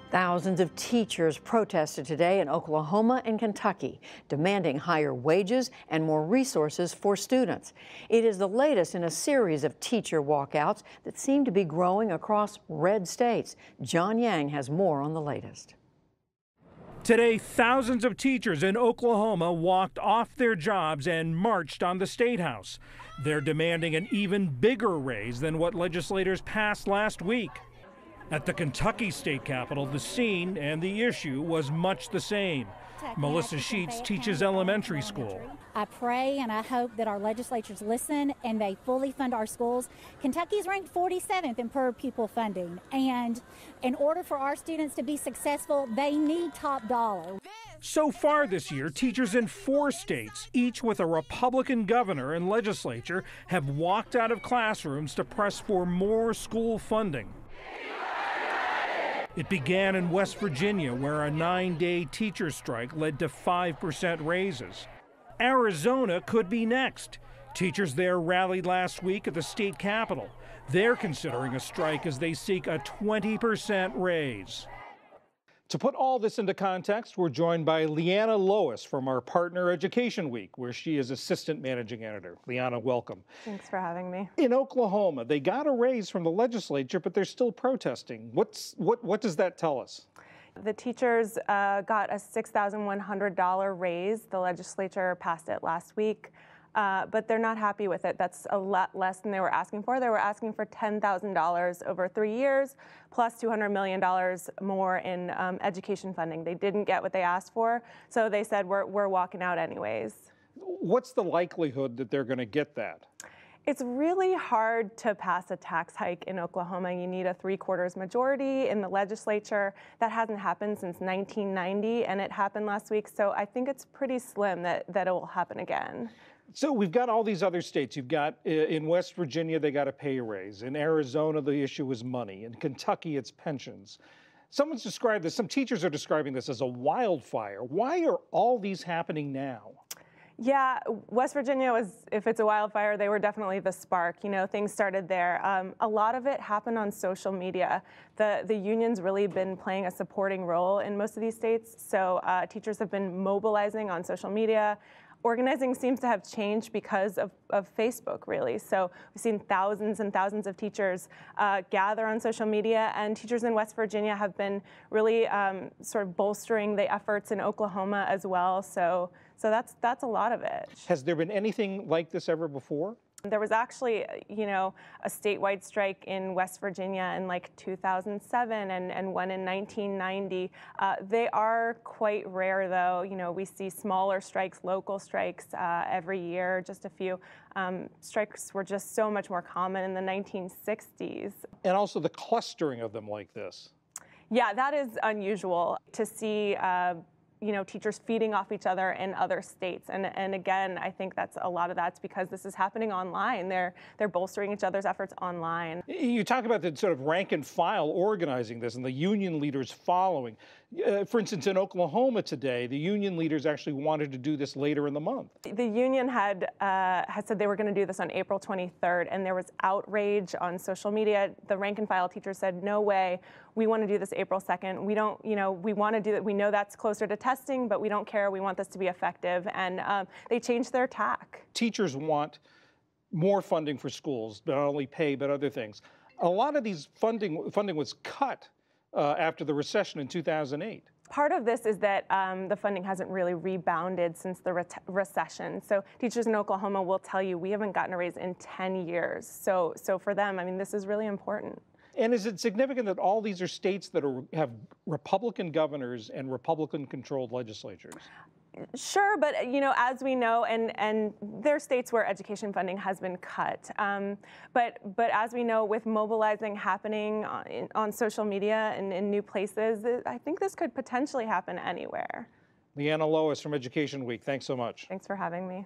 Thousands of teachers protested today in Oklahoma and Kentucky, demanding higher wages and more resources for students. It is the latest in a series of teacher walkouts that seem to be growing across red states. John Yang has more on the latest. Today, thousands of teachers in Oklahoma walked off their jobs and marched on the State House. They're demanding an even bigger raise than what legislators passed last week. At the Kentucky state capitol, the scene and the issue was much the same. Melissa Sheets teaches elementary school. I pray and I hope that our legislatures listen and they fully fund our schools. Kentucky's ranked 47th in per pupil funding, and in order for our students to be successful, they need top dollar. So far this year, teachers in 4 states, each with a Republican governor and legislature, have walked out of classrooms to press for more school funding. It began in West Virginia, where a 9-day teacher strike led to 5% raises. Arizona could be next. Teachers there rallied last week at the state capitol. They're considering a strike as they seek a 20% raise. To put all this into context, we're joined by Leanna Lois from our partner Education Week, where she is assistant managing editor. Leanna, welcome. Thanks for having me. In Oklahoma, they got a raise from the legislature, but they're still protesting. What does that tell us? The teachers got a $6,100 raise. The legislature passed it last week. But they're not happy with it. That's a lot less than they were asking for. They were asking for $10,000 over 3 years, plus $200 million more in education funding. They didn't get what they asked for, so they said, we're walking out anyways. What's the likelihood that they're going to get that? It's really hard to pass a tax hike in Oklahoma. You need a 3/4 majority in the legislature. That hasn't happened since 1990, and it happened last week, so I think it's pretty slim that it will happen again. So we've got all these other states. You've got in West Virginia, they got a pay raise. In Arizona, the issue is money. In Kentucky, it's pensions. Someone's described this, some teachers are describing this as a wildfire. Why are all these happening now? Yeah, West Virginia was, if it's a wildfire, they were definitely the spark. You know, things started there. A lot of it happened on social media. The union's really been playing a supporting role in most of these states. So teachers have been mobilizing on social media. Organizing seems to have changed because of Facebook, really. So we've seen thousands and thousands of teachers gather on social media, and teachers in West Virginia have been really sort of bolstering the efforts in Oklahoma as well. So that's a lot of it. Has there been anything like this ever before? There was actually, you know, a statewide strike in West Virginia in like 2007 and one in 1990. They are quite rare, though. You know, we see smaller strikes, local strikes every year, just a few. Strikes were just so much more common in the 1960s. And also the clustering of them like this. Yeah, that is unusual to see. You know, teachers feeding off each other in other states. And again, I think a lot of that's because this is happening online. They're bolstering each other's efforts online. You talk about the sort of rank and file organizing this and the union leaders following. For instance, in Oklahoma today, the union leaders actually wanted to do this later in the month. The union had said they were going to do this on April 23rd, and there was outrage on social media. The rank and file teachers said, no way, we want to do this April 2nd. We don't, you know, we want to do that. We know that's closer to testing, but we don't care. We want this to be effective. And they changed their tack. Teachers want more funding for schools, not only pay, but other things. A lot of these funding was cut after the recession in 2008. Part of this is that the funding hasn't really rebounded since the recession. So teachers in Oklahoma will tell you we haven't gotten a raise in 10 years. So for them, I mean, this is really important. And is it significant that all these are states that have Republican governors and Republican-controlled legislatures? Sure, but you know, as we know, and there are states where education funding has been cut. But as we know, with mobilizing happening on social media and in new places, I think this could potentially happen anywhere. Leanna Lois from Education Week, thanks so much. Thanks for having me.